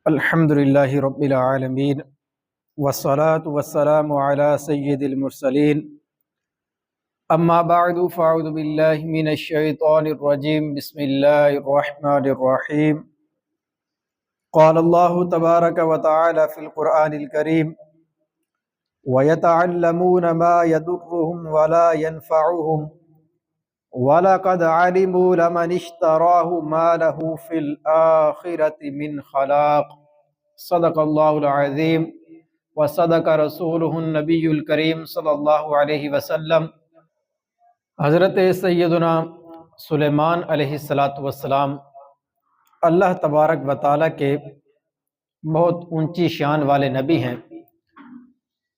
الحمد للہ رب العالمین والصلاة والسلام علی سید المرسلین اما بعد فاعوذ باللہ من الشیطان الرجیم بسم اللہ الرحمن الرحیم قال اللہ تبارک وتعالی فی القرآن الکریم وَيَتَعَلَّمُونَ مَا يَضُرُّهُمْ وَلَا يَنفَعُهُمْ وَلَقَدْ عَلِمُوا لَمَنِ اشْتَرَاهُ مَا لَهُ فِي الْآخِرَةِ مِنْ خَلَاقٍ صدق اللہ العظیم وصدق رسولہ النبی الکریم صلی اللہ علیہ وسلم۔ حضرت سیدنا سلیمان علیہ السلام اللہ تبارک و تعالیٰ کے بہت اونچی شان والے نبی ہیں۔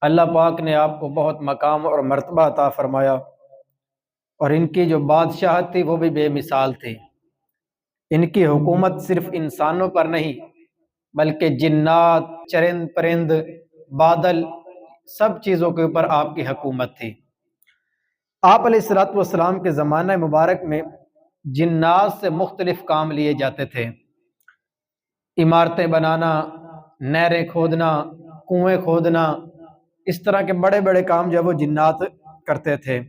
اللہ پاک نے آپ کو بہت مقام اور مرتبہ عطا فرمایا، اور ان کی جو بادشاہت تھی وہ بھی بے مثال تھی۔ ان کی حکومت صرف انسانوں پر نہیں بلکہ جنات، چرند پرند، بادل، سب چیزوں کے اوپر آپ کی حکومت تھی۔ آپ علیہ السلام کے زمانہ مبارک میں جنات سے مختلف کام لیے جاتے تھے۔ عمارتیں بنانا، نہریں کھودنا، کنویں کھودنا، اس طرح کے بڑے بڑے کام جو ہے وہ جنات کرتے تھے۔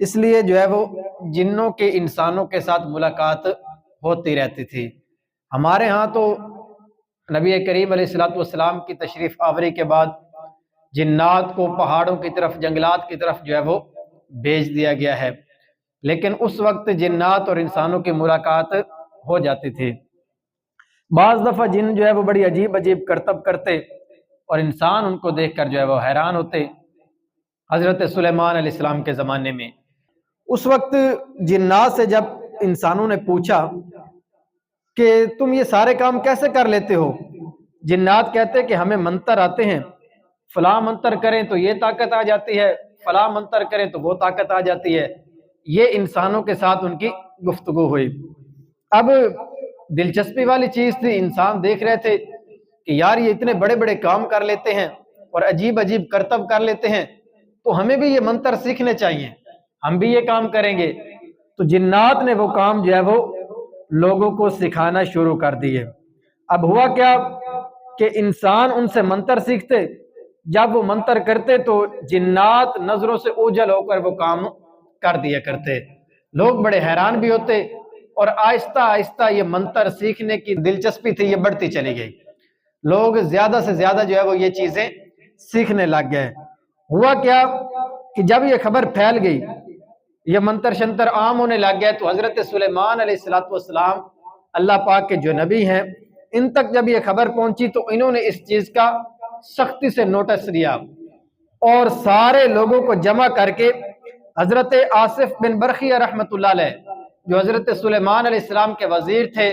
اس لیے جو ہے وہ جنوں کے انسانوں کے ساتھ ملاقات ہوتی رہتی تھی۔ ہمارے ہاں تو نبی کریم علیہ السلام کی تشریف آوری کے بعد جنات کو پہاڑوں کی طرف، جنگلات کی طرف جو ہے وہ بھیج دیا گیا ہے، لیکن اس وقت جنات اور انسانوں کی ملاقات ہو جاتی تھی۔ بعض دفعہ جن جو ہے وہ بڑی عجیب عجیب کرتب کرتے اور انسان ان کو دیکھ کر جو ہے وہ حیران ہوتے۔ حضرت سلیمان علیہ السلام کے زمانے میں اس وقت جنات سے جب انسانوں نے پوچھا کہ تم یہ سارے کام کیسے کر لیتے ہو، جنات کہتے کہ ہمیں منتر آتے ہیں، فلاں منتر کریں تو یہ طاقت آ جاتی ہے، فلاں منتر کریں تو وہ طاقت آ جاتی ہے۔ یہ انسانوں کے ساتھ ان کی گفتگو ہوئی۔ اب دلچسپی والی چیز تھی، انسان دیکھ رہے تھے کہ یار یہ اتنے بڑے بڑے کام کر لیتے ہیں اور عجیب عجیب کرتب کر لیتے ہیں، تو ہمیں بھی یہ منتر سیکھنے چاہیے، ہم بھی یہ کام کریں گے۔ تو جنات نے وہ کام جو ہے وہ لوگوں کو سکھانا شروع کر دیے۔ اب ہوا کیا کہ انسان ان سے منتر سیکھتے، جب وہ منتر کرتے تو جنات نظروں سے اوجھل ہو کر وہ کام کر دیا کرتے۔ لوگ بڑے حیران بھی ہوتے، اور آہستہ آہستہ یہ منتر سیکھنے کی دلچسپی تھی یہ بڑھتی چلی گئی۔ لوگ زیادہ سے زیادہ جو ہے وہ یہ چیزیں سیکھنے لگ گئے۔ ہوا کیا کہ جب یہ خبر پھیل گئی، یہ منتر شنتر عام ہونے لگ گئے، تو حضرت سلیمان علیہ السلام اللہ پاک کے جو نبی ہیں، ان تک جب یہ خبر پہنچی تو انہوں نے اس چیز کا سختی سے نوٹس لیا، اور سارے لوگوں کو جمع کر کے حضرت آصف بن برخیہ رحمۃ اللہ علیہ، جو حضرت سلیمان علیہ السلام کے وزیر تھے،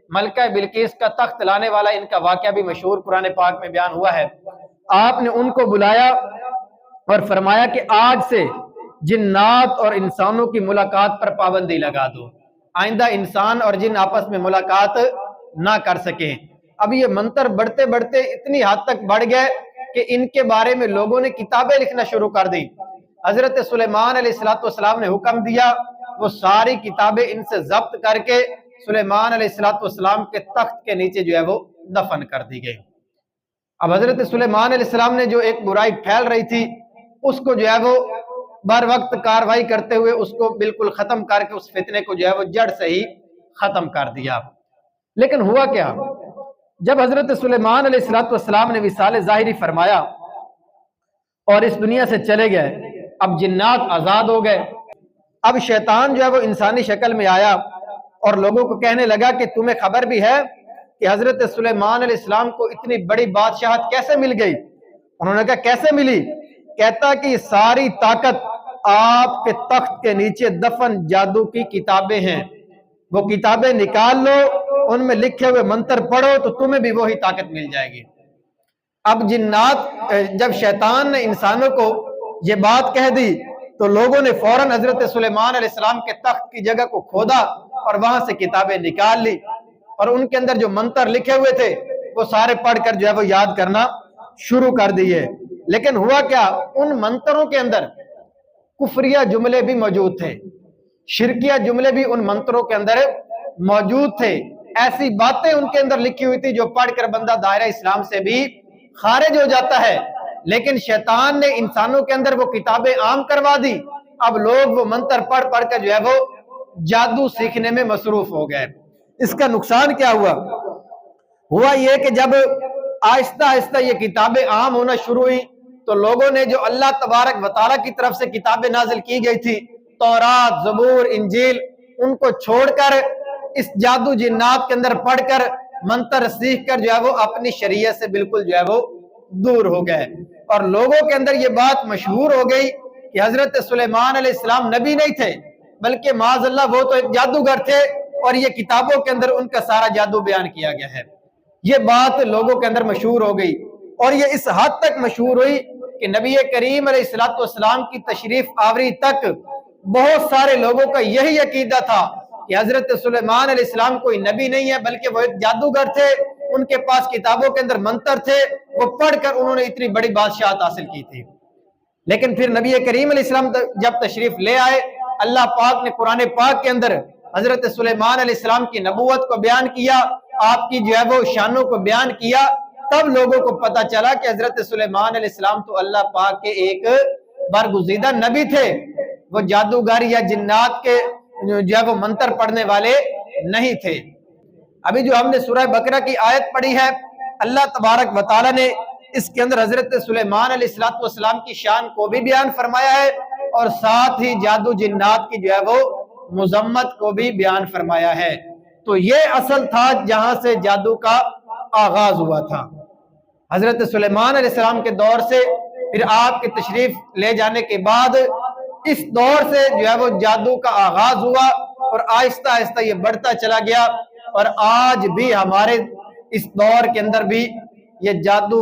ملکہ بلقیس کا تخت لانے والا، ان کا واقعہ بھی مشہور قرآن پاک میں بیان ہوا ہے۔ آپ نے ان کو بلایا اور فرمایا کہ آج سے جنات اور انسانوں کی ملاقات پر پابندی لگا دو، آئندہ انسان اور جن آپس میں ملاقات نہ کر سکیں۔ اب یہ منتر بڑھتے بڑھتے اتنی حد تک بڑھ گئے کہ ان کے بارے میں لوگوں نے کتابیں لکھنا شروع کر دی۔ حضرت سلیمان علیہ السلام نے حکم دیا، وہ ساری کتابیں ان سے ضبط کر کے سلیمان علیہ السلام کے تخت کے نیچے جو ہے وہ دفن کر دی گئی۔ اب حضرت سلیمان علیہ السلام نے جو ایک برائی پھیل رہی تھی، اس کو جو ہے وہ بر وقت کاروائی کرتے ہوئے اس کو بالکل ختم کر کے اس فتنے کو جو ہے وہ جڑ سے ہی ختم کر دیا۔ لیکن ہوا کیا، جب حضرت سلیمان علیہ السلام نے وصال ظاہری فرمایا اور اس دنیا سے چلے گئے، اب جنات آزاد ہو گئے۔ اب شیطان جو ہے وہ انسانی شکل میں آیا اور لوگوں کو کہنے لگا کہ تمہیں خبر بھی ہے کہ حضرت سلیمان علیہ السلام کو اتنی بڑی بادشاہت کیسے مل گئی؟ انہوں نے کہا کیسے ملی؟ کہتا کہ یہ ساری طاقت آپ کے تخت کے نیچے دفن جادو کی کتابیں ہیں، وہ کتابیں نکال لو، ان میں لکھے ہوئے منتر پڑھو تو تمہیں بھی وہی طاقت مل جائے گی۔ اب جنات، جب شیطان نے انسانوں کو یہ بات کہہ دی تو لوگوں نے فوراً حضرت سلیمان علیہ السلام کے تخت کی جگہ کو کھودا اور وہاں سے کتابیں نکال لی، اور ان کے اندر جو منتر لکھے ہوئے تھے وہ سارے پڑھ کر جو ہے وہ یاد کرنا شروع کر دیے۔ لیکن ہوا کیا، ان منتروں کے اندر کفریہ جملے بھی موجود تھے، شرکیہ جملے بھی ان منتروں کے اندر موجود تھے۔ ایسی باتیں ان کے اندر لکھی ہوئی تھی جو پڑھ کر بندہ دائرہ اسلام سے بھی خارج ہو جاتا ہے، لیکن شیطان نے انسانوں کے اندر وہ کتابیں عام کروا دی۔ اب لوگ وہ منتر پڑھ پڑھ کر جو ہے وہ جادو سیکھنے میں مصروف ہو گئے۔ اس کا نقصان کیا ہوا یہ کہ جب آہستہ آہستہ یہ کتابیں عام ہونا شروع ہوئی تو لوگوں نے جو اللہ تبارک و تعالیٰ کی طرف سے کتابیں نازل کی گئی تھی، تورات، زبور، انجیل، ان کو چھوڑ کر اس جادو جنات کے اندر پڑھ کر منتر سیکھ کر جو ہے وہ اپنی شریعت سے بالکل جو ہے وہ دور ہو گئے، اور لوگوں کے اندر یہ بات مشہور ہو گئی کہ حضرت سلیمان علیہ السلام نبی نہیں تھے بلکہ معاذ اللہ وہ تو ایک جادوگر تھے، اور یہ کتابوں کے اندر ان کا سارا جادو بیان کیا گیا ہے۔ یہ بات لوگوں کے اندر مشہور ہو گئی، اور یہ اس حد تک مشہور ہوئی کہ نبی کریم علیہ السلام کی تشریف آوری تک بہت سارے لوگوں کا یہی عقیدہ تھا کہ حضرت سلیمان علیہ السلام کوئی نبی نہیں ہے بلکہ وہ ایک جادوگر تھے، ان کے پاس کتابوں کے اندر منتر تھے، وہ پڑھ کر انہوں نے اتنی بڑی بادشاہت حاصل کی تھی۔ لیکن پھر نبی کریم علیہ السلام جب تشریف لے آئے، اللہ پاک نے قرآن پاک کے اندر حضرت سلیمان علیہ السلام کی نبوت کو بیان کیا، آپ کی جو ہے وہ شانوں کو بیان کیا، تب لوگوں کو پتا چلا کہ حضرت سلیمان علیہ السلام تو اللہ پاک کے ایک برگزیدہ نبی تھے، وہ جادوگر یا جنات کے جو ہے وہ منتر پڑھنے والے نہیں تھے۔ ابھی جو ہم نے سورہ بقرہ کی آیت پڑھی ہے، اللہ تبارک و تعالیٰ نے اس کے اندر حضرت سلیمان علیہ السلام کی شان کو بھی بیان فرمایا ہے، اور ساتھ ہی جادو جنات کی جو ہے وہ مذمت کو بھی بیان فرمایا ہے۔ تو یہ اصل تھا جہاں سے جادو کا آغاز ہوا تھا۔ حضرت سلیمان علیہ السلام کے دور سے پھر آپ کے تشریف لے جانے کے بعد اس دور سے جو ہے وہ جادو کا آغاز ہوا، اور آہستہ آہستہ یہ بڑھتا چلا گیا، اور آج بھی ہمارے اس دور کے اندر بھی یہ جادو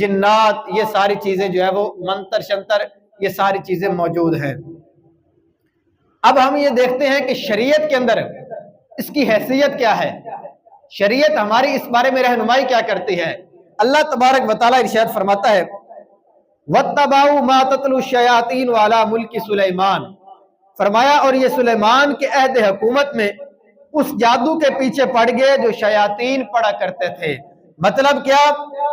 جنات یہ ساری چیزیں جو ہے وہ منتر شنتر یہ ساری چیزیں موجود ہیں۔ اب ہم یہ دیکھتے ہیں کہ شریعت کے اندر اس کی حیثیت کیا ہے، شریعت ہماری اس بارے میں رہنمائی کیا کرتی ہے۔ اللہ تبارک و تعالیٰ ارشاد فرماتا ہے وَاتَّبَعُوا مَا تَتْلُو الشَّيَاطِينُ عَلَى مُلْكِ سُلَيْمَانَ، فرمایا اور یہ سلیمان کے عہد حکومت میں اس جادو کے پیچھے پڑ گئے جو شیاطین پڑا کرتے تھے۔ مطلب کیا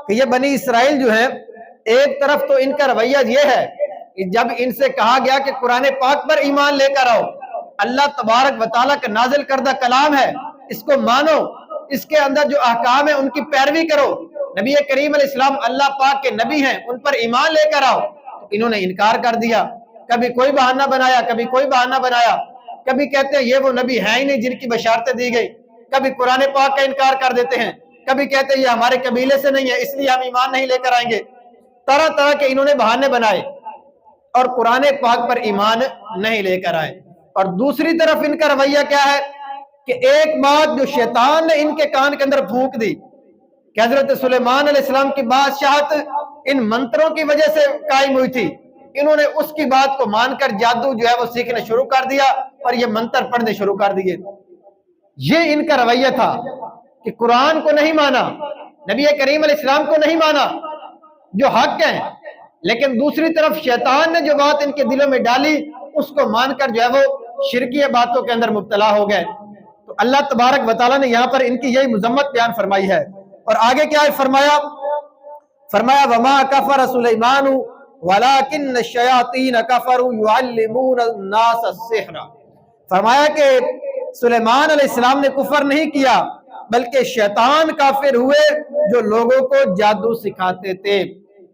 کہ یہ بنی اسرائیل جو ہیں، ایک طرف تو ان کا رویہ یہ ہے کہ جب ان سے کہا گیا کہ قرآن پاک پر ایمان لے کر آؤ، اللہ تبارک و تعالیٰ کا نازل کردہ کلام ہے، اس کو مانو، اس کے اندر جو احکام ہیں ان کی پیروی کرو، نبی کریم علیہ السلام اللہ پاک کے نبی ہیں، ان پر ایمان لے کر آؤ۔ انہوں نے انکار کر دیا، کبھی کوئی بہانہ بنایا، کبھی کوئی بہانہ بنایا، کبھی کہتے ہیں یہ وہ نبی ہیں ہی نہیں جن کی بشارتیں دی گئی، کبھی قرآن پاک کا انکار کر دیتے ہیں، کبھی کہتے ہیں یہ ہمارے قبیلے سے نہیں ہے اس لیے ہم ایمان نہیں لے کر آئیں گے۔ طرح طرح کے انہوں نے بہانے بنائے اور قرآن پاک پر ایمان نہیں لے کر آئے۔ اور دوسری طرف ان کا رویہ کیا ہے کہ ایک بات جو شیطان نے ان کے کان کے اندر پھونک دی کہ حضرت سلیمان علیہ السلام کی بادشاہت ان منتروں کی وجہ سے قائم ہوئی تھی، انہوں نے اس کی بات کو مان کر جادو جو ہے وہ سیکھنا شروع کر دیا اور یہ منتر پڑھنے شروع کر دیے۔ یہ ان کا رویہ تھا کہ قرآن کو نہیں مانا، نبی کریم علیہ السلام کو نہیں مانا جو حق ہیں، لیکن دوسری طرف شیطان نے جو بات ان کے دلوں میں ڈالی اس کو مان کر جو ہے وہ شرکیہ باتوں کے اندر مبتلا ہو گئے۔ تو اللہ تبارک و تعالیٰ نے یہاں پر ان کی یہی مذمت بیان فرمائی ہے، اور آگے کیا ہے فرمایا وَمَا كَفَرَ سُلَيْمَانُ وَلَكِنَّ الشَّيَاطِينَ كَفَرُوا يُعَلِّمُونَ النَّاسَ السِّحْرَ، فرمایا کہ سلیمان علیہ السلام نے کفر نہیں کیا بلکہ شیطان کافر ہوئے جو لوگوں کو جادو سکھاتے تھے۔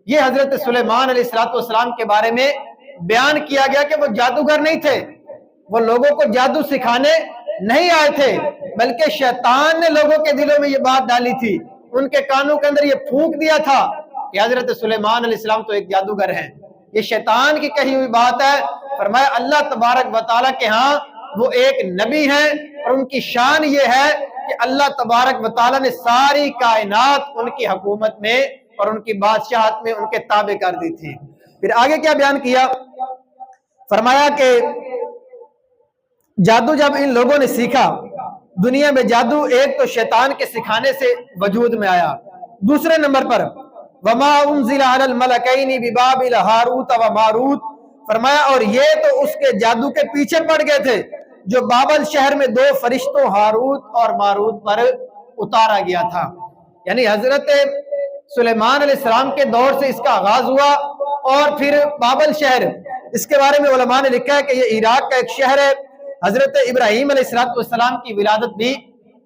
یہ حضرت سلیمان علیہ السلام کے بارے میں بیان کیا گیا کہ وہ جادوگر نہیں تھے، وہ لوگوں کو جادو سکھانے نہیں آئے تھے، بلکہ شیطان نے لوگوں کے دلوں میں یہ بات ڈالی تھی، ان کے کانوں کے اندر یہ پھونک دیا تھا کہ حضرت سلیمان علیہ السلام تو ایک جادوگر ہیں۔ یہ شیطان کی کہی ہوئی بات ہے۔ فرمایا اللہ تبارک و تعالیٰ کے ہاں وہ ایک نبی ہیں، اور ان کی شان یہ ہے کہ اللہ تبارک و تعالیٰ نے ساری کائنات ان کی حکومت میں اور ان کی بادشاہت میں ان کے تابع کر دی تھی۔ پھر آگے کیا بیان کیا، فرمایا کہ جادو جب ان لوگوں نے سیکھا، دنیا میں جادو ایک تو شیطان کے سکھانے سے وجود میں آیا، دوسرے نمبر پر وَمَا أُنزِلَ عَلَى الْمَلَكَيْنِ بِبَابِلَ هَارُوتَ وَمَارُوتَ، فرمایا اور یہ تو اس کے جادو کے پیچھے پڑ گئے تھے جو بابل شہر میں 2 فرشتوں ہاروت اور ماروت پر اتارا گیا تھا۔ یعنی حضرت سلیمان علیہ السلام کے دور سے اس کا آغاز ہوا، اور پھر بابل شہر، اس کے بارے میں علماء نے لکھا ہے کہ یہ عراق کا ایک شہر ہے۔ حضرت ابراہیم علیہ السلام کی ولادت بھی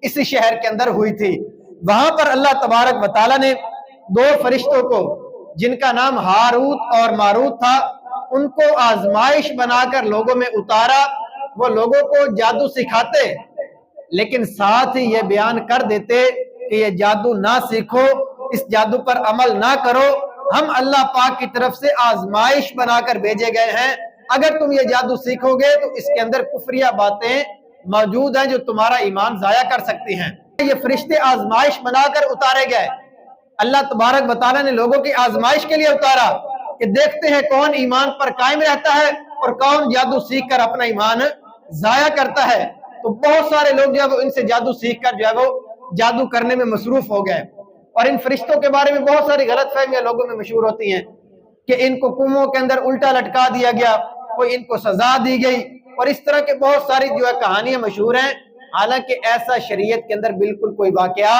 اسی شہر کے اندر ہوئی تھی۔ وہاں پر اللہ تبارک و تعالیٰ نے 2 فرشتوں کو، جن کا نام ہاروت اور ماروت تھا، ان کو آزمائش بنا کر لوگوں میں اتارا۔ وہ لوگوں کو جادو سکھاتے، لیکن ساتھ ہی یہ بیان کر دیتے کہ یہ جادو نہ سیکھو، اس جادو پر عمل نہ کرو، ہم اللہ پاک کی طرف سے آزمائش بنا کر بھیجے گئے ہیں، اگر تم یہ جادو سیکھو گے تو اس کے اندر کفریہ باتیں موجود ہیں جو تمہارا ایمان ضائع کر سکتی ہیں۔ یہ فرشتے آزمائش بنا کر اتارے گئے، اللہ تبارک و تعالیٰ نے لوگوں کی آزمائش کے لیے اتارا کہ دیکھتے ہیں کون ایمان پر قائم رہتا ہے اور کون جادو سیکھ کر اپنا ایمان ضائع کرتا ہے۔ تو بہت سارے لوگ جو ہے وہ ان سے جادو سیکھ کر جو ہے وہ جادو کرنے میں مصروف ہو گئے، اور ان فرشتوں کے بارے میں بہت ساری غلط فہمیاں لوگوں میں مشہور ہوتی ہیں کہ ان کو کنووں کے اندر الٹا لٹکا دیا گیا، کوئی ان کو سزا دی گئی، اور اس طرح کے بہت ساری جو ہے کہانیاں مشہور ہیں، حالانکہ ایسا شریعت کے اندر بالکل کوئی واقعہ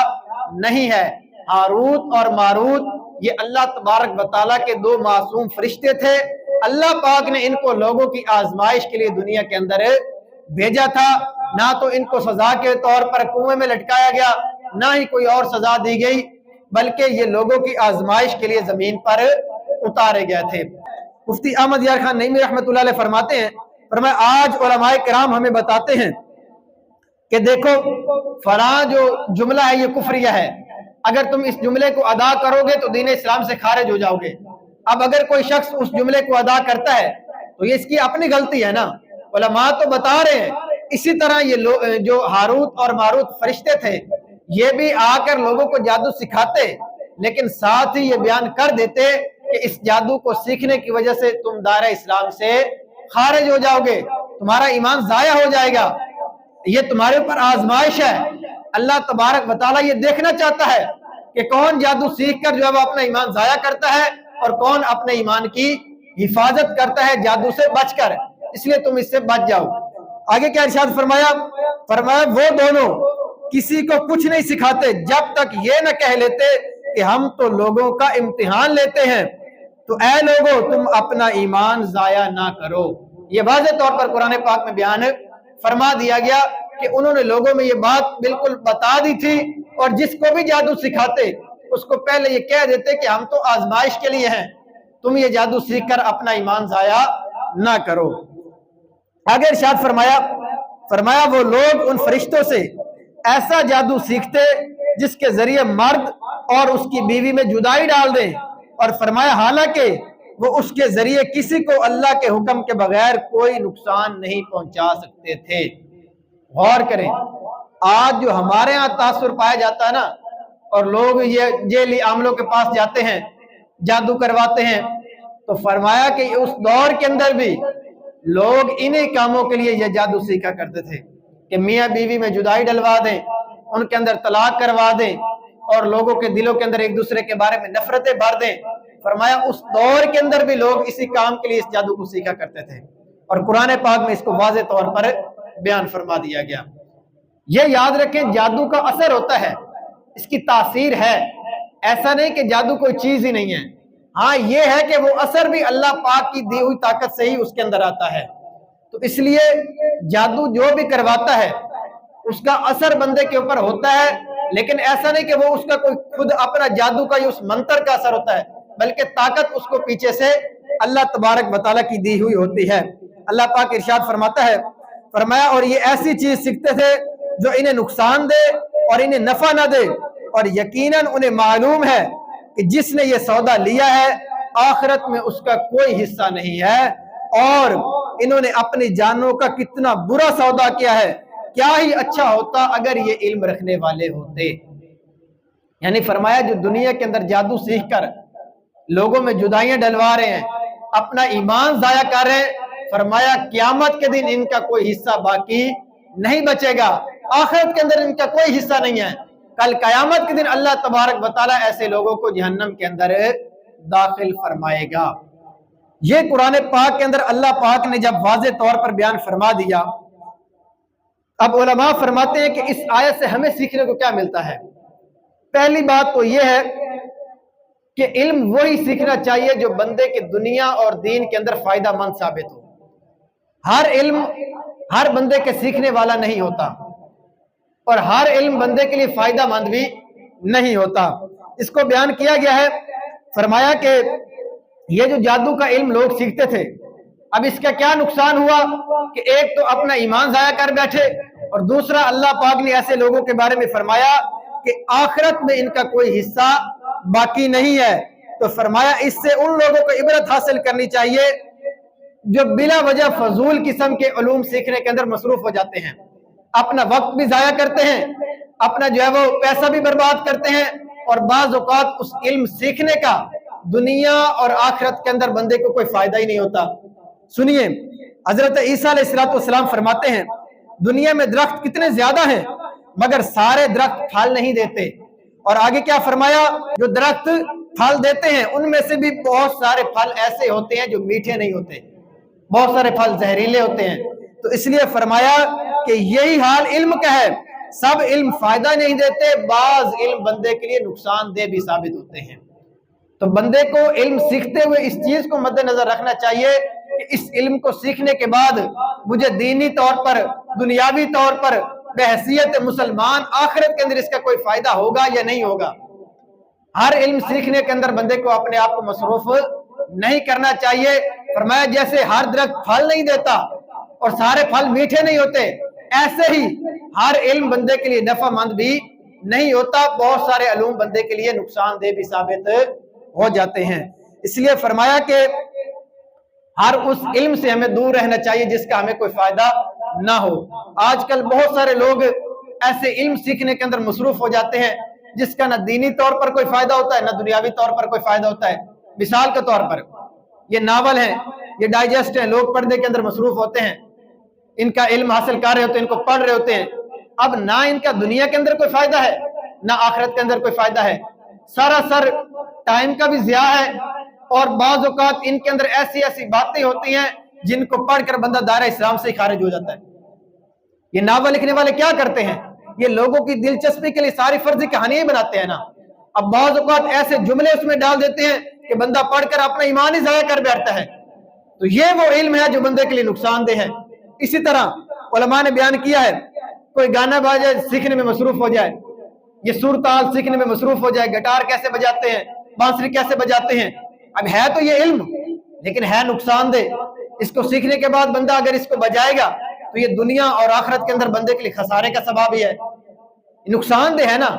نہیں ہے۔ ہاروت اور ماروت یہ اللہ تبارک و تعالیٰ کے 2 معصوم فرشتے تھے، اللہ پاک نے ان کو لوگوں کی آزمائش کے لیے دنیا کے اندر بھیجا تھا۔ نہ تو ان کو سزا کے طور پر کنویں میں لٹکایا گیا، نہ ہی کوئی اور سزا دی گئی، بلکہ یہ لوگوں کی آزمائش کے لیے زمین پر اتارے گئے تھے۔ مفتی احمد یار خان نعیمی رحمۃ اللہ علیہ فرماتے ہیں، فرمایا آج علماء کرام ہمیں بتاتے ہیں کہ دیکھو فلاں جو جملہ ہے یہ کفریہ ہے، اگر تم اس جملے کو ادا کرو گے تو دین اسلام سے خارج ہو جاؤ گے۔ اب اگر کوئی شخص اس جملے کو ادا کرتا ہے تو یہ اس کی اپنی غلطی ہے نا، علماء تو بتا رہے ہیں۔ اسی طرح یہ جو ہاروت اور ماروت فرشتے تھے، یہ بھی آ کر لوگوں کو جادو سکھاتے، لیکن ساتھ ہی یہ بیان کر دیتے کہ اس جادو کو سیکھنے کی وجہ سے تم دائرہ اسلام سے خارج ہو جاؤ گے، تمہارا ایمان ضائع ہو جائے گا، یہ تمہارے اوپر آزمائش ہے۔ اللہ تبارک و تعالیٰ یہ دیکھنا چاہتا ہے کہ کون جادو سیکھ کر جو ہے وہ اپنا ایمان ضائع کرتا ہے اور کون اپنے ایمان کی حفاظت کرتا ہے جادو سے بچ کر، اس لیے تم اس سے بچ جاؤ۔ آگے کیا ارشاد فرمایا؟ فرمایا وہ دونوں کسی کو کچھ نہیں سکھاتے جب تک یہ نہ کہہ لیتے کہ ہم تو لوگوں کا امتحان لیتے ہیں، تو اے لوگوں تم اپنا ایمان ضائع نہ کرو۔ یہ واضح طور پر قرآن پاک میں بیان فرما دیا گیا کہ انہوں نے لوگوں میں یہ بات بالکل بتا دی تھی، اور جس کو بھی جادو سکھاتے اس کو پہلے یہ کہہ دیتے کہ ہم تو آزمائش کے لیے ہیں، تم یہ جادو سیکھ کر اپنا ایمان ضائع نہ کرو۔ آگے ارشاد فرمایا وہ لوگ ان فرشتوں سے ایسا جادو سیکھتے جس کے ذریعے مرد اور اس کی بیوی میں جدائی ڈال دیں، اور فرمایا حالانکہ وہ اس کے ذریعے کسی کو اللہ کے حکم کے بغیر کوئی نقصان نہیں پہنچا سکتے تھے۔ غور کریں، آج جو ہمارے ہاں تاثر پایا جاتا ہے نا، اور لوگ یہ جیلی عاملوں کے پاس جاتے ہیں، جادو کرواتے ہیں، تو فرمایا کہ اس دور کے اندر بھی لوگ انہی کاموں کے لیے یہ جادو سیکھا کرتے تھے کہ میاں بیوی میں جدائی ڈلوا دیں، ان کے اندر طلاق کروا دیں، اور لوگوں کے دلوں کے اندر ایک دوسرے کے بارے میں نفرتیں بھر دیں۔ فرمایا اس دور کے اندر بھی لوگ اسی کام کے لیے اس جادو کو سیکھا کرتے تھے، اور قرآن پاک میں اس کو واضح طور پر بیان فرما دیا گیا۔ یہ یاد رکھیں جادو کا اثر ہوتا ہے، اس کی تاثیر ہے، ایسا نہیں کہ جادو کوئی چیز ہی نہیں ہے۔ ہاں یہ ہے کہ وہ اثر بھی اللہ پاک کی دی ہوئی طاقت سے ہی اس کے اندر آتا ہے، تو اس لیے جادو جو بھی کرواتا ہے اس کا اثر بندے کے اوپر ہوتا ہے، لیکن ایسا نہیں کہ وہ اس کا کوئی خود اپنا جادو کا یا اس منتر کا اثر ہوتا ہے، بلکہ طاقت اس کو پیچھے سے اللہ تبارک و تعالیٰ کی دی ہوئی ہوتی ہے۔ اللہ پاک ارشاد فرماتا ہے، فرمایا اور یہ ایسی چیز سیکھتے تھے جو انہیں نقصان دے اور انہیں نفع نہ دے، اور یقیناً انہیں معلوم ہے کہ جس نے یہ سودا لیا ہے آخرت میں اس کا کوئی حصہ نہیں ہے، اور انہوں نے اپنی جانوں کا کتنا برا سودا کیا ہے، کیا ہی اچھا ہوتا اگر یہ علم رکھنے والے ہوتے۔ یعنی فرمایا جو دنیا کے اندر جادو سیکھ کر لوگوں میں جدائیاں ڈلوا رہے ہیں، اپنا ایمان ضائع کر رہے ہیں، فرمایا قیامت کے دن ان کا کوئی حصہ باقی نہیں بچے گا، آخرت کے اندر ان کا کوئی حصہ نہیں ہے۔ کل قیامت کے دن اللہ تبارک و تعالیٰ ایسے لوگوں کو جہنم کے اندر داخل فرمائے گا۔ یہ قرآن پاک کے اندر اللہ پاک نے جب واضح طور پر بیان فرما دیا، اب علماء فرماتے ہیں کہ اس آیت سے ہمیں سیکھنے کو کیا ملتا ہے؟ پہلی بات تو یہ ہے کہ علم وہی سیکھنا چاہیے جو بندے کے دنیا اور دین کے اندر فائدہ مند ثابت ہو۔ ہر علم ہر بندے کے سیکھنے والا نہیں ہوتا، اور ہر علم بندے کے لیے فائدہ مند بھی نہیں ہوتا۔ اس کو بیان کیا گیا ہے، فرمایا کہ یہ جو جادو کا علم لوگ سیکھتے تھے، اب اس کا کیا نقصان ہوا کہ ایک تو اپنا ایمان ضائع کر بیٹھے، اور دوسرا اللہ پاک نے ایسے لوگوں کے بارے میں فرمایا کہ آخرت میں ان کا کوئی حصہ باقی نہیں ہے۔ تو فرمایا اس سے ان لوگوں کو عبرت حاصل کرنی چاہیے جو بلا وجہ فضول قسم کے علوم سیکھنے کے اندر مصروف ہو جاتے ہیں، اپنا وقت بھی ضائع کرتے ہیں، اپنا جو ہے وہ پیسہ بھی برباد کرتے ہیں، اور بعض اوقات اس علم سیکھنے کا دنیا اور آخرت کے اندر بندے کو کوئی فائدہ ہی نہیں ہوتا۔ سنیے، حضرت عیسیٰ علیہ السلام فرماتے ہیں دنیا میں درخت کتنے زیادہ ہیں مگر سارے درخت پھل نہیں دیتے، اور آگے کیا فرمایا؟ جو درخت پھل دیتے ہیں ان میں سے بھی بہت سارے پھل ایسے ہوتے ہیں جو میٹھے نہیں ہوتے، بہت سارے پھل زہریلے ہوتے ہیں۔ تو اس لیے فرمایا کہ یہی حال علم کا ہے، سب علم فائدہ نہیں دیتے، بعض علم بندے کے لیے نقصان دہ بھی ثابت ہوتے ہیں۔ تو بندے کو علم سیکھتے ہوئے اس چیز کو مد نظر رکھنا چاہیے کہ اس علم کو سیکھنے کے بعد مجھے دینی طور پر، دنیاوی طور پر، بحیثیت مسلمان آخرت کے اندر اس کا کوئی فائدہ ہوگا یا نہیں ہوگا۔ ہر علم سیکھنے کے اندر بندے کو اپنے آپ کو مصروف نہیں کرنا چاہیے۔ فرمایا جیسے ہر درخت پھل نہیں دیتا اور سارے پھل میٹھے نہیں ہوتے، ایسے ہی ہر علم بندے کے لیے نفع مند بھی نہیں ہوتا، بہت سارے علوم بندے کے لیے نقصان دہ بھی ثابت ہو جاتے ہیں۔ اس لیے فرمایا کہ ہر اس علم سے ہمیں دور رہنا چاہیے جس کا ہمیں کوئی فائدہ نہ ہو۔ آج کل بہت سارے لوگ ایسے علم سیکھنے کے اندر مصروف ہو جاتے ہیں جس کا نہ دینی طور پر کوئی فائدہ ہوتا ہے نہ دنیاوی طور پر کوئی فائدہ ہوتا ہے۔ مثال کے طور پر یہ ناول ہیں، یہ ڈائجسٹ ہیں، لوگ پڑھنے کے اندر مصروف ہوتے ہیں، ان کا علم حاصل کر رہے ہوتے ہیں، ان کو پڑھ رہے ہوتے ہیں، اب نہ ان کا دنیا کے اندر کوئی فائدہ ہے نہ آخرت کے اندر کوئی فائدہ ہے، سراسر ٹائم کا بھی ضیاع ہے، اور بعض اوقات ان کے اندر ایسی ایسی باتیں ہوتی ہیں جن کو پڑھ کر بندہ دائرہ اسلام سے خارج ہو جاتا ہے۔ یہ ناول لکھنے والے کیا کرتے ہیں؟ یہ لوگوں کی دلچسپی کے لیے ساری فرضی کہانیاں بناتے ہیں نا۔ اب بعض اوقات ایسے جملے اس میں ڈال دیتے ہیں کہ بندہ پڑھ کر اپنا ایمان ہی ضائع کر بیٹھتا ہے۔ تو یہ وہ علم ہے جو بندے کے لیے نقصان دہ ہے۔ اسی طرح علماء نے بیان کیا ہے کوئی گانا باجا سیکھنے میں مصروف ہو جائے، یہ سر تال سیکھنے میں مصروف ہو جائے، گٹار کیسے بجاتے ہیں، بانسری کیسے بجاتے ہیں، اب ہے تو یہ علم لیکن ہے نقصان دہ۔ اس کو سیکھنے کے بعد بندہ اگر اس کو بجائے گا تو یہ دنیا اور آخرت کے اندر بندے کے لیے خسارے کا سبب ہی ہے، نقصان دہ ہے نا۔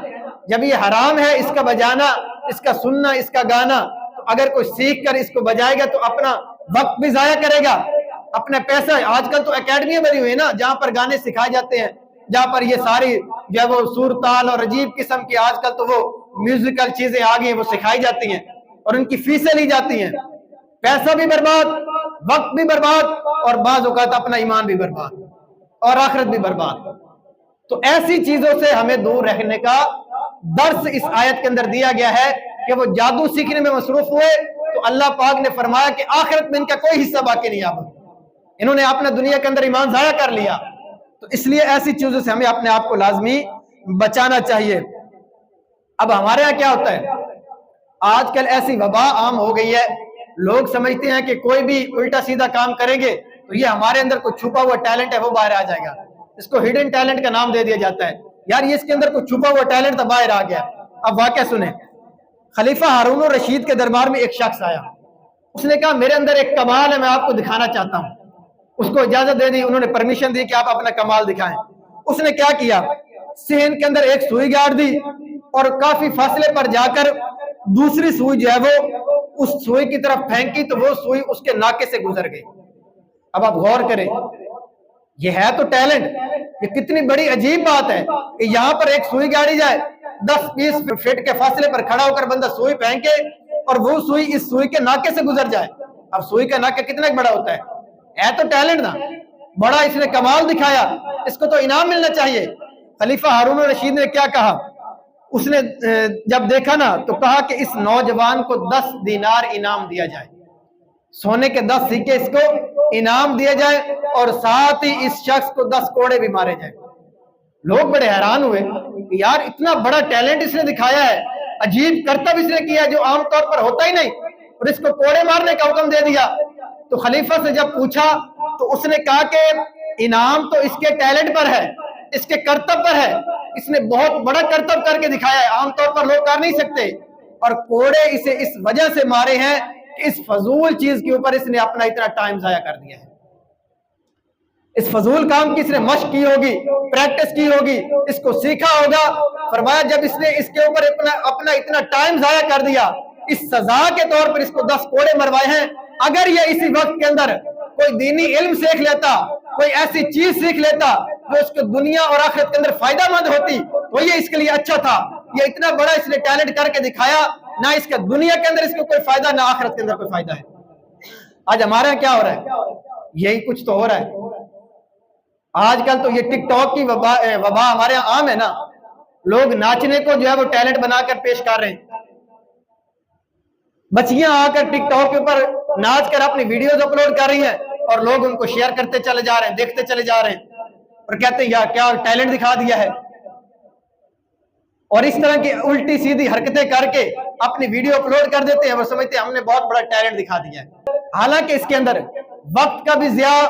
جب یہ حرام ہے اس کا بجانا، اس کا سننا، اس کا گانا، تو اگر کوئی سیکھ کر اس کو بجائے گا تو اپنا وقت بھی ضائع کرے گا، اپنے پیسہ۔ آج کل تو اکیڈمیاں بنی ہوئی ہیں نا جہاں پر گانے سکھائے جاتے ہیں، جہاں پر یہ ساری جو ہے وہ سور تال اور عجیب قسم کی آج کل تو وہ میوزیکل چیزیں آ گئی ہیں، وہ سکھائی جاتی ہیں اور ان کی فیسیں لی جاتی ہیں، پیسہ بھی برباد، وقت بھی برباد، اور بعض اوقات اپنا ایمان بھی برباد اور آخرت بھی برباد۔ تو ایسی چیزوں سے ہمیں دور رہنے کا درس اس آیت کے اندر دیا گیا ہے کہ وہ جادو سیکھنے میں مصروف ہوئے تو اللہ پاک نے فرمایا کہ آخرت میں ان کا کوئی حصہ باقی نہیں، اب انہوں نے اپنا دنیا کے اندر ایمان ضائع کر لیا۔ تو اس لیے ایسی چیزوں سے ہمیں اپنے آپ کو لازمی بچانا چاہیے۔ اب ہمارے یہاں کیا ہوتا ہے، آج کل ایسی وبا عام ہو گئی ہے، لوگ سمجھتے ہیں کہ کوئی بھی الٹا سیدھا کام کریں گے تو یہ ہمارے اندر کوئی چھپا ہوا ٹیلنٹ ہے وہ باہر آ جائے گا، اس کو ہڈن ٹیلنٹ کا نام دے دیا جاتا ہے۔ یار یہ اس کے اندر کوئی چھپا ہوا ٹیلنٹ تو باہر آ گیا۔ اب واقعہ سنیں، خلیفہ ہارون الرشید کے دربار میں ایک شخص آیا، اس نے کہا میرے اندر ایک کمال ہے، میں آپ کو دکھانا چاہتا ہوں۔ اس کو اجازت دے دی، انہوں نے پرمیشن دی کہ آپ اپنا کمال دکھائیں۔ اس نے کیا کیا، صحن کے اندر ایک سوئی گاڑ دی اور کافی فاصلے پر جا کر دوسری سوئی جو ہے وہ اس سوئی کی طرف پھینکی تو وہ سوئی اس کے ناکے سے گزر گئی۔ اب آپ غور کریں، یہ ہے تو ٹیلنٹ، یہ کتنی بڑی عجیب بات ہے کہ یہاں پر ایک سوئی گاڑی جائے، 10-20 فٹ کے فاصلے پر کھڑا ہو کر بندہ سوئی پھینکے اور وہ سوئی اس سوئی کے ناکے سے گزر جائے۔ اب سوئی کا ناکہ کتنا بڑا ہوتا ہے تو ٹیلنٹ نا، بڑا اس نے کمال دکھایا، اس کو تو انعام ملنا چاہیے۔ خلیفہ ہارون الرشید نے کیا کہا، اس نے جب دیکھا نا تو کہا کہ اس نوجوان کو 10 دینار انعام دیا جائے، سونے کے 10 سکے اس کو انعام دیا جائے، اور ساتھ ہی اس شخص کو 10 کوڑے بھی مارے جائے۔ لوگ بڑے حیران ہوئے کہ یار اتنا بڑا ٹیلنٹ اس نے دکھایا ہے، عجیب کرتب اس نے کیا جو عام طور پر ہوتا ہی نہیں، اور اس کو کوڑے مارنے کا حکم دے دیا۔ تو خلیفہ سے جب پوچھا تو اس نے کہا کہ انعام تو اس کے ٹیلنٹ پر ہے، اس کے کرتب پر ہے، اس نے بہت بڑا کرتب کر کے دکھایا ہے، عام طور پر لوگ کر نہیں سکتے، اور کوڑے اسے اس وجہ سے مارے ہیں کہ اس فضول چیز کے اوپر اس نے اپنا اتنا ٹائم ضائع کر دیا ہے، اس فضول کام کی اس نے مشق کی ہوگی، پریکٹس کی ہوگی، اس کو سیکھا ہوگا۔ فرمایا جب اس نے اس کے اوپر اپنا اتنا ٹائم ضائع کر دیا، اس سزا کے طور پر اس کو 10 کوڑے مروائے ہیں، اگر یہ اسی وقت کے اندر کوئی دینی علم سیکھ لیتا، کوئی ایسی چیز سیکھ لیتا جو اس کو دنیا اور آخرت کے اندر فائدہ مند ہوتی تو یہ اس کے لیے اچھا تھا۔ یہ اتنا بڑا اس نے ٹیلنٹ کر کے دکھایا، نہ اس کا دنیا کے اندر اس کو کوئی فائدہ، نہ آخرت کے اندر کوئی فائدہ ہے۔ آج ہمارے یہاں کیا ہو رہا ہے؟ یہی کچھ تو ہو رہا ہے۔ آج کل تو یہ ٹک ٹاک کی وبا ہمارے یہاں عام ہے نا، لوگ ناچنے کو جو ہے وہ ٹیلنٹ بنا کر پیش کر رہے ہیں، بچیاں آ کر ٹک ٹاک کے اوپر ناچ کر اپنی ویڈیوز اپلوڈ کر رہی ہیں، اور لوگ ان کو شیئر کرتے چلے جا رہے ہیں، دیکھتے چلے جا رہے ہیں، اور کہتے ہیں یار کیا ٹیلنٹ دکھا دیا ہے، اور اس طرح کی الٹی سیدھی حرکتیں کر کے اپنی ویڈیو اپلوڈ کر دیتے ہیں، وہ سمجھتے ہیں ہم نے بہت بڑا ٹیلنٹ دکھا دیا ہے۔ حالانکہ اس کے اندر وقت کا بھی ضیاع،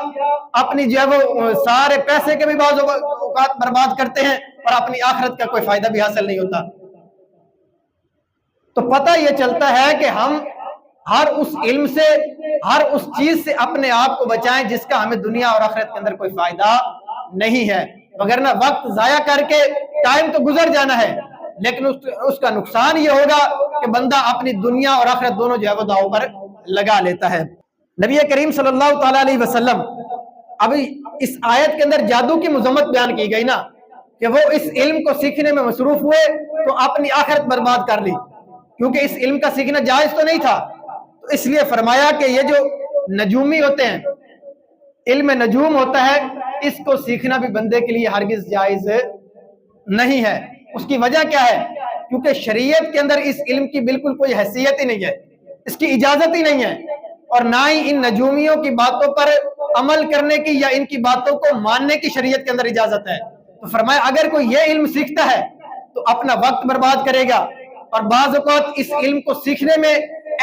اپنی جو ہے وہ سارے پیسے کے بھی بعض اوقات برباد کرتے ہیں، اور اپنی آخرت کا کوئی فائدہ بھی حاصل نہیں ہوتا۔ تو پتہ یہ چلتا ہے کہ ہم ہر اس علم سے، ہر اس چیز سے اپنے آپ کو بچائیں جس کا ہمیں دنیا اور آخرت کے اندر کوئی فائدہ نہیں ہے، وگرنہ وقت ضائع کر کے ٹائم تو گزر جانا ہے، لیکن اس کا نقصان یہ ہوگا کہ بندہ اپنی دنیا اور آخرت دونوں جو ہے وہ داؤ پر لگا لیتا ہے۔ نبی کریم صلی اللہ تعالیٰ علیہ وسلم، ابھی اس آیت کے اندر جادو کی مذمت بیان کی گئی نا، کہ وہ اس علم کو سیکھنے میں مصروف ہوئے تو اپنی آخرت برباد کر لی، کیونکہ اس علم کا سیکھنا جائز تو نہیں تھا، تو اس لیے فرمایا کہ یہ جو نجومی ہوتے ہیں، علم نجوم ہوتا ہے، اس کو سیکھنا بھی بندے کے لیے ہرگز جائز نہیں ہے۔ اس کی وجہ کیا ہے؟ کیونکہ شریعت کے اندر اس علم کی بالکل کوئی حیثیت ہی نہیں ہے، اس کی اجازت ہی نہیں ہے، اور نہ ہی ان نجومیوں کی باتوں پر عمل کرنے کی یا ان کی باتوں کو ماننے کی شریعت کے اندر اجازت ہے۔ تو فرمایا اگر کوئی یہ علم سیکھتا ہے تو اپنا وقت برباد کرے گا، اور بعض اوقات اس علم کو سیکھنے میں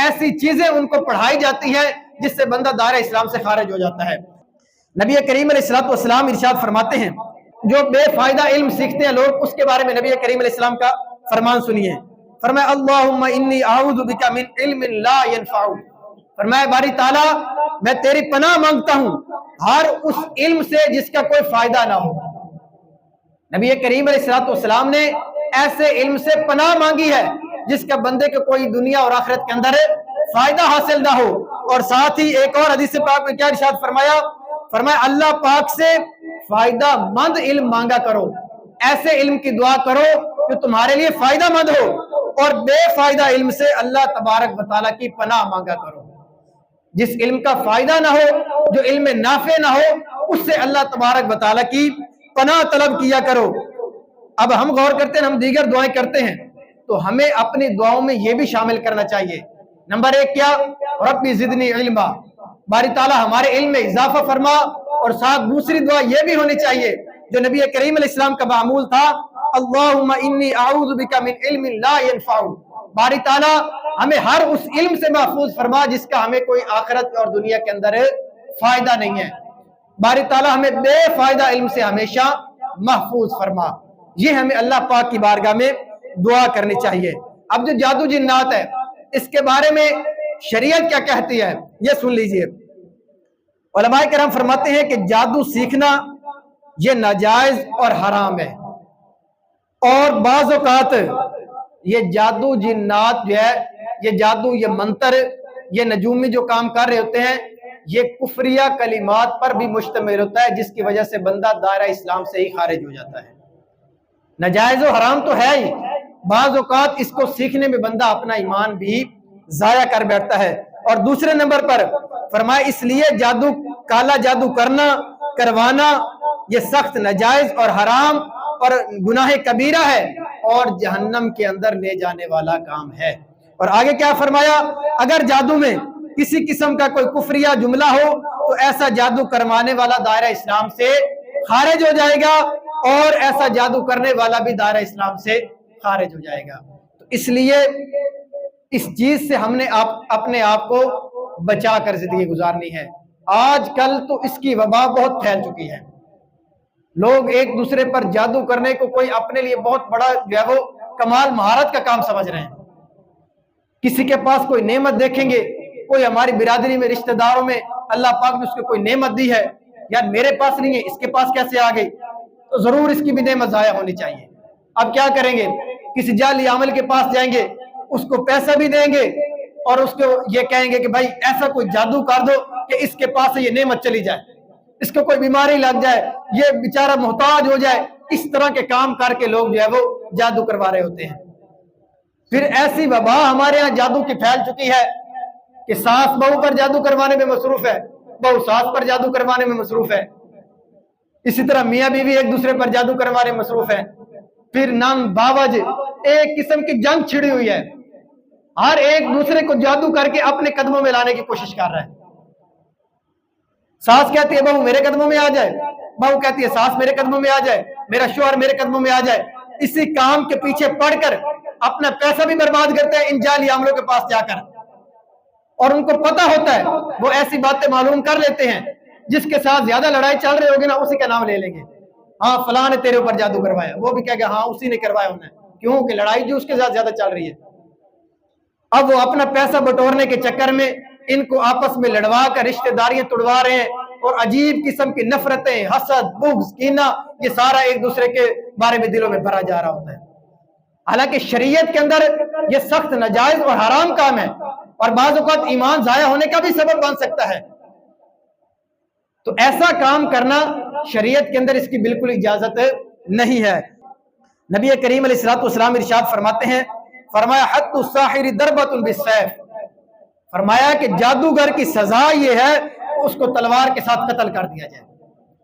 ایسی چیزیں ان کو پڑھائی جاتی ہیں جس سے بندہ دائرہ اسلام سے خارج ہو جاتا ہے۔ نبی کریم علیہ السلام ارشاد فرماتے ہیں، جو بے فائدہ علم سیکھتے ہیں لوگ، اس کے بارے میں نبی کریم علیہ السلام کا فرمان سنیے۔ فرمایا اللہم انی اعوذ بک من علم لا ينفع، فرمایا باری تعالیٰ میں تیری پناہ مانگتا ہوں ہر اس علم سے جس کا کوئی فائدہ نہ ہو۔ نبی کریم علیہ السلام نے ایسے علم سے پناہ مانگی ہے جس کا بندے کو کوئی دنیا اور آخرت کے اندر فائدہ حاصل نہ ہو، اور ساتھ ہی ایک اور حدیث پاک میں کیا ارشاد فرمایا؟ فرمایا اللہ پاک سے فائدہ مند علم مانگا کرو، ایسے علم کی دعا کرو جو تمہارے لیے فائدہ مند ہو، اور بے فائدہ علم سے اللہ تبارک و تعالیٰ کی پناہ مانگا کرو۔ جس علم کا فائدہ نہ ہو، جو علم نافع نہ ہو، اس سے اللہ تبارک و تعالیٰ کی پناہ طلب کیا کرو۔ اب ہم غور کرتے ہیں، ہم دیگر دعائیں کرتے ہیں، تو ہمیں اپنی دعاؤں میں یہ بھی شامل کرنا چاہیے۔ نمبر 1 کیا؟ ربی زدنی علما، باری تعالیٰ ہمارے علم میں اضافہ فرما، اور ساتھ دوسری دعا یہ بھی ہونی چاہیے جو نبی کریم علیہ السلام کا معمول تھا، اللہم انی اعوذ بک من علم لا ينفع، باری تعالیٰ ہمیں ہر اس علم سے محفوظ فرما جس کا ہمیں کوئی آخرت اور دنیا کے اندر فائدہ نہیں ہے۔ باری تعالیٰ ہمیں بے فائدہ علم سے ہمیشہ محفوظ فرما۔ یہ ہمیں اللہ پاک کی بارگاہ میں دعا کرنی چاہیے۔ اب جو جادو جنات ہے، اس کے بارے میں شریعت کیا کہتی ہے یہ سن لیجئے۔ علماء کرام فرماتے ہیں کہ جادو سیکھنا یہ ناجائز اور حرام ہے، اور بعض اوقات یہ جادو جنات جو ہے، یہ جادو، یہ منتر، یہ نجومی جو کام کر رہے ہوتے ہیں، یہ کفریہ کلمات پر بھی مشتمل ہوتا ہے، جس کی وجہ سے بندہ دائرہ اسلام سے ہی خارج ہو جاتا ہے۔ ناجائز و حرام تو ہے ہی، بعض اوقات اس کو سیکھنے میں بندہ اپنا ایمان بھی ضائع کر بیٹھتا ہے۔ اور دوسرے نمبر پر فرمایا اس لیے جادو، کالا جادو کروانا یہ سخت ناجائز اور حرام اور گناہ کبیرہ ہے، اور جہنم کے اندر لے جانے والا کام ہے۔ اور آگے کیا فرمایا؟ اگر جادو میں کسی قسم کا کوئی کفریہ جملہ ہو تو ایسا جادو کروانے والا دائرہ اسلام سے خارج ہو جائے گا، اور ایسا جادو کرنے والا بھی دائرہ اسلام سے خارج ہو جائے گا۔ تو اس لیے اس چیز سے ہم نے اپنے آپ کو بچا کر زندگی گزارنی ہے۔ آج کل تو اس کی وبا بہت پھیل چکی ہے، لوگ ایک دوسرے پر جادو کرنے کو کوئی اپنے لیے بہت بڑا جو ہے وہ کمال مہارت کا کام سمجھ رہے ہیں۔ کسی کے پاس کوئی نعمت دیکھیں گے، کوئی ہماری برادری میں رشتہ داروں میں اللہ پاک نے اس کو کوئی نعمت دی ہے، یار میرے پاس نہیں ہے، اس کے پاس کیسے آ گئی، تو ضرور اس کی بھی نعمت ضائع ہونی چاہیے۔ اب کیا کریں گے، کسی جعلی عامل کے پاس جائیں گے، اس کو پیسہ بھی دیں گے اور اس کو یہ کہیں گے کہ بھائی ایسا کوئی جادو کر دو کہ اس کے پاس سے یہ نعمت چلی جائے، اس کو کوئی بیماری لگ جائے، یہ بیچارہ محتاج ہو جائے۔ اس طرح کے کام کر کے لوگ جو ہے وہ جادو کروا رہے ہوتے ہیں۔ پھر ایسی وبا ہمارے ہاں جادو کی پھیل چکی ہے کہ ساس بہو پر جادو کروانے میں مصروف ہے، بہو ساس پر جادو کروانے میں مصروف ہے، اسی طرح میاں بیوی ایک دوسرے پر جادو کروانے میں مصروف ہے۔ پھر نام باوج ایک قسم کی جنگ چھڑی ہوئی ہے، ہر ایک دوسرے کو جادو کر کے اپنے قدموں میں لانے کی کوشش کر رہا ہے۔ ساس کہتی ہے بہو میرے قدموں میں آ جائے، بہو کہتی ہے ساس میرے قدموں میں آ جائے، میرا شوہر میرے قدموں میں آ جائے۔ اسی کام کے پیچھے پڑ کر اپنا پیسہ بھی برباد کرتے ہیں ان جعلی عاملوں کے پاس جا کر، اور ان کو پتہ ہوتا ہے، وہ ایسی باتیں معلوم کر لیتے ہیں جس کے ساتھ زیادہ لڑائی چل رہی ہوگی نا اسی کا نام لے لیں گے، ہاں فلاں نے تیرے اوپر جادو کروایا، وہ بھی کہے گا ہاں اسی نے کروایا ہونا ہے، کیوں کہ لڑائی جو اس کے ساتھ زیادہ چل رہی ہے۔ اب وہ اپنا پیسہ بٹورنے کے چکر میں ان کو آپس میں لڑوا کر رشتہ داریاں توڑوا رہے ہیں، اور عجیب قسم کی نفرتیں، حسد، بغض، کینہ، یہ سارا ایک دوسرے کے بارے میں دلوں میں بھرا جا رہا ہوتا ہے۔ حالانکہ شریعت کے اندر یہ سخت ناجائز اور حرام کام ہے، اور بعض اوقات ایمان ضائع ہونے کا بھی سبب بن سکتا ہے۔ تو ایسا کام کرنا شریعت کے اندر اس کی بالکل اجازت نہیں ہے۔ نبی کریم علیہ الصلوۃ والسلام ارشاد فرماتے ہیں، فرمایا حد الساحر ضربۃ بالسیف، فرمایا کہ جادوگر کی سزا یہ ہے اس کو تلوار کے ساتھ قتل کر دیا جائے،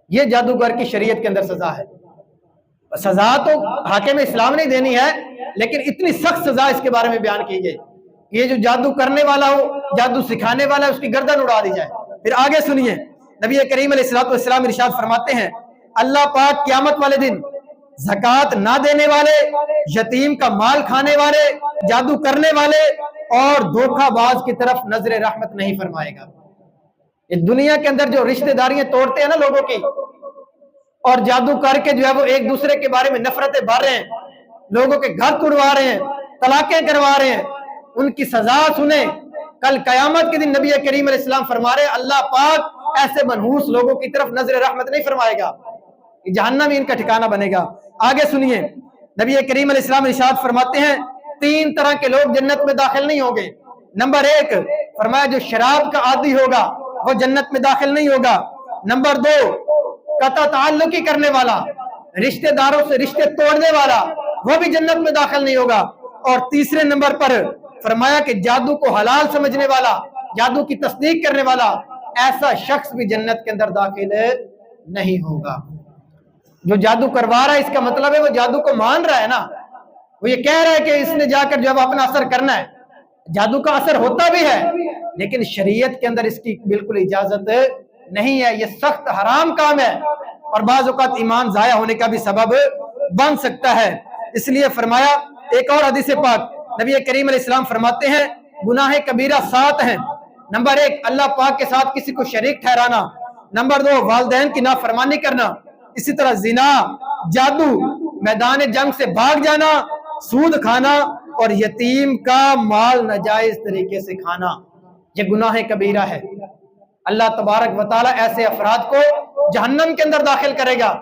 یہ جادوگر کی شریعت کے اندر سزا ہے۔ سزا تو حاکم اسلام نے دینی ہے، لیکن اتنی سخت سزا اس کے بارے میں بیان کی گئی، یہ جو جادو کرنے والا ہو، جادو سکھانے والا ہے، اس کی گردن اڑا دی جائے۔ پھر آگے سنیے، نبی کریم علیہ الصلوۃ والسلام ارشاد فرماتے ہیں، اللہ پاک قیامت والے دن زکوٰۃ نہ دینے والے، یتیم کا مال کھانے والے، جادو کرنے والے اور دھوکہ باز کی طرف نظر رحمت نہیں فرمائے گا۔ اس دنیا کے اندر جو رشتہ داریاں توڑتے ہیں نا لوگوں کی، اور جادو کر کے جو ہے وہ ایک دوسرے کے بارے میں نفرتیں بھر رہے ہیں، لوگوں کے گھر توڑوا رہے ہیں، طلاقیں کروا رہے ہیں، ان کی سزا سنیں۔ کل قیامت کے دن نبی کریم علیہ السلام فرما رہے ہیں، اللہ پاک ایسے منحوس لوگوں کی طرف نظر رحمت نہیں فرمائے گا، جہنم ہی ان کا ٹھکانہ بنے گا۔ آگے سنیے، نبی کریم علیہ السلام ارشاد فرماتے ہیں، 3 طرح کے لوگ جنت میں داخل نہیں ہوں گے۔ نمبر 1 فرمایا جو شراب کا عادی ہوگا وہ جنت میں داخل نہیں ہوگا۔ نمبر 2 قطع تعلقی کرنے والا، رشتہ داروں سے رشتے توڑنے والا، وہ بھی جنت میں داخل نہیں ہوگا۔ اور تیسرے نمبر پر فرمایا کہ جادو کو حلال سمجھنے والا، جادو کی تصدیق کرنے والا، ایسا شخص بھی جنت کے اندر داخل نہیں ہوگا۔ جو جادو کروا رہا ہے اس کا مطلب ہے وہ جادو کو مان رہا ہے نا، وہ یہ کہہ رہا ہے کہ اس نے جا کر جب اپنا اثر کرنا ہے، جادو کا اثر ہوتا بھی ہے لیکن شریعت کے اندر اس کی بالکل اجازت نہیں ہے، یہ سخت حرام کام ہے، اور بعض اوقات ایمان ضائع ہونے کا بھی سبب بن سکتا ہے۔ اس لیے فرمایا، ایک اور حدیث پاک نبی کریم علیہ السلام فرماتے ہیں، گناہ کبیرہ 7 ہیں۔ نمبر 1 اللہ پاک کے ساتھ کسی کو شریک ٹھہرانا، نمبر 2 والدین کی نافرمانی کرنا، اسی طرح زنا، جادو، میدان جنگ سے بھاگ جانا، سود کھانا اور یتیم کا مال ناجائز طریقے سے کھانا، یہ گناہ کبیرہ ہے۔ اللہ تبارک و تعالیٰ ایسے افراد کو جہنم کے اندر داخل کرے گا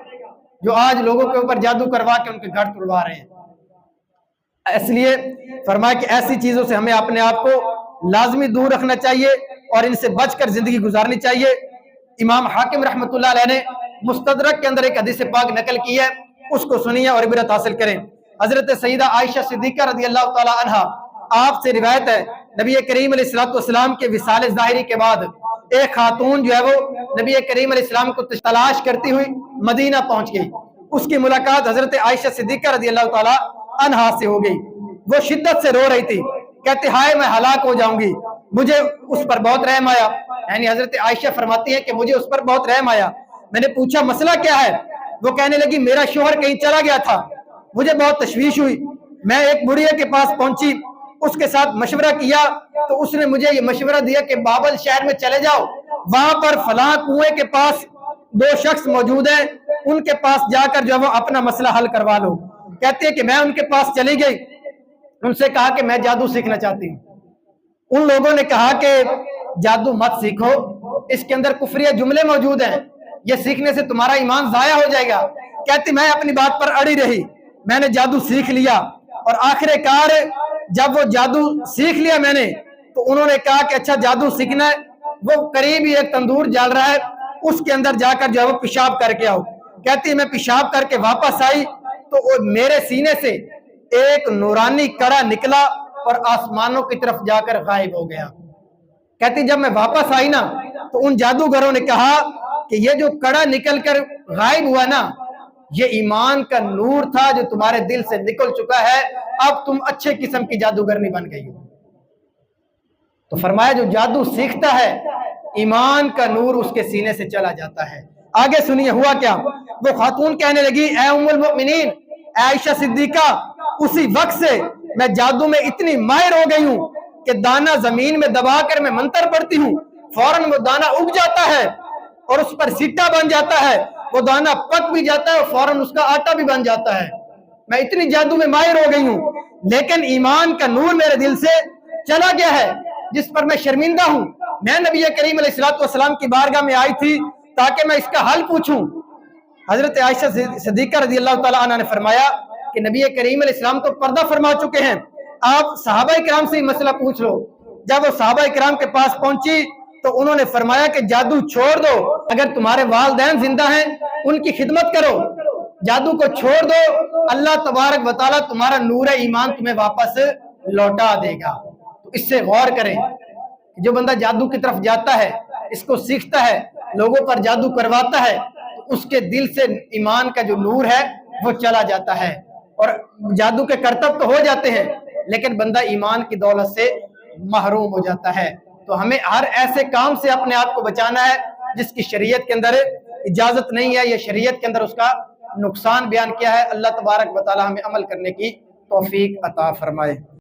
جو آج لوگوں کے اوپر جادو کروا کے ان کے گھر توڑوا رہے ہیں۔ اس لیے فرمایا کہ ایسی چیزوں سے ہمیں اپنے آپ کو لازمی دور رکھنا چاہیے اور ان سے بچ کر زندگی گزارنی چاہیے۔ امام حاکم رحمۃ اللہ علیہ نے مستدرک کے اندر ایک حدیث پاک نقل کی ہے، اس کو سنیے اور عبرت حاصل کریں۔ حضرت سیدہ عائشہ صدیقہ رضی اللہ تعالی عنہا، آپ سے روایت ہے، نبی کریم علیہ الصلوۃ والسلام کے وصال ظاہری کے بعد ایک خاتون جو ہے وہ نبی کریم علیہ السلام کو تلاش کرتی ہوئی مدینہ پہنچ گئی۔ اس کی ملاقات حضرت عائشہ صدیقہ رضی اللہ تعالی عنہا سے ہو گئی۔ وہ شدت سے رو رہی تھی، کہتے ہائے میں ہلاک ہو جاؤں گی، مجھے اس پر بہت رحم آیا۔ یعنی حضرت عائشہ فرماتی ہے کہ مجھے اس پر بہت رحم آیا، میں نے پوچھا مسئلہ کیا ہے؟ وہ کہنے لگی میرا شوہر کہیں چلا گیا تھا، مجھے بہت تشویش ہوئی، میں ایک بڑھیا کے پاس پہنچی، اس کے ساتھ مشورہ کیا تو اس نے مجھے یہ مشورہ دیا کہ بابل شہر میں چلے جاؤ، وہاں پر فلاں کنویں کے پاس 2 شخص موجود ہیں، ان کے پاس جا کر جو وہ اپنا مسئلہ حل کروا لو۔ کہتے ہیں کہ میں ان کے پاس چلی گئی، ان سے کہا کہ میں جادو سیکھنا چاہتی ہوں۔ ان لوگوں نے کہا کہ جادو مت سیکھو، اس کے اندر کفریہ جملے موجود ہیں، یہ سیکھنے سے تمہارا ایمان ضائع ہو جائے گا۔ کہتی میں اپنی بات پر اڑی رہی، میں نے جادو سیکھ لیا، اور آخر کار جب وہ جادو سیکھ لیا میں نے تو انہوں نے کہا کہ اچھا جادو سیکھنا ہے، وہ قریب ہی ایک تندور جل رہا ہے، اس کے اندر جا کر جو ہے وہ پیشاب کر کے آؤ۔ کہتی میں پیشاب کر کے واپس آئی تو وہ میرے سینے سے ایک نورانی کڑا نکلا اور آسمانوں کی طرف جا کر غائب ہو گیا۔ کہتی جب میں واپس آئی نا تو ان جادوگروں نے کہا کہ یہ جو کڑا نکل کر غائب ہوا نا، یہ ایمان کا نور تھا جو تمہارے دل سے نکل چکا ہے، اب تم اچھے قسم کی جادوگرنی بن گئی ہو۔ تو فرمایا جو جادو سیکھتا ہے ایمان کا نور اس کے سینے سے چلا جاتا ہے۔ آگے سنیے ہوا کیا، وہ خاتون کہنے لگی اے ام المؤمنین، اے عائشہ صدیقہ، اسی وقت سے میں جادو میں اتنی ماہر ہو گئی ہوں کہ دانا زمین میں دبا کر میں منتر پڑھتی ہوں، فوراً وہ دانا اگ جاتا ہے اور اس پر سٹا بن جاتا ہے، وہ دانا پک بھی جاتا ہے اور فوراً اس کا آٹا بھی بن جاتا ہے۔ میں اتنی جادو میں ماہر ہو گئی ہوں، لیکن ایمان کا نور میرے دل سے چلا گیا ہے جس پر میں شرمندہ ہوں۔ میں نبی کریم علیہ السلام کی بارگاہ میں آئی تھی تاکہ میں اس کا حل پوچھوں۔ حضرت عائشہ صدیقہ رضی اللہ تعالیٰ عنہ نے فرمایا کہ نبی کریم علیہ السلام تو پردہ فرما چکے ہیں، آپ صحابہ کرام سے ہی مسئلہ پوچھ لو۔ جب وہ صحابہ کرام کے پاس پہنچی تو انہوں نے فرمایا کہ جادو چھوڑ دو، اگر تمہارے والدین زندہ ہیں ان کی خدمت کرو، جادو کو چھوڑ دو، اللہ تبارک و تعالیٰ تمہارا نور ایمان تمہیں واپس لوٹا دے گا۔ تو اس سے غور کریں، جو بندہ جادو کی طرف جاتا ہے، اس کو سیکھتا ہے، لوگوں پر جادو کرواتا ہے، تو اس کے دل سے ایمان کا جو نور ہے وہ چلا جاتا ہے، اور جادو کے کرتب تو ہو جاتے ہیں لیکن بندہ ایمان کی دولت سے محروم ہو جاتا ہے۔ تو ہمیں ہر ایسے کام سے اپنے آپ کو بچانا ہے جس کی شریعت کے اندر اجازت نہیں ہے، یا شریعت کے اندر اس کا نقصان بیان کیا ہے۔ اللہ تبارک و تعالی ہمیں عمل کرنے کی توفیق عطا فرمائے۔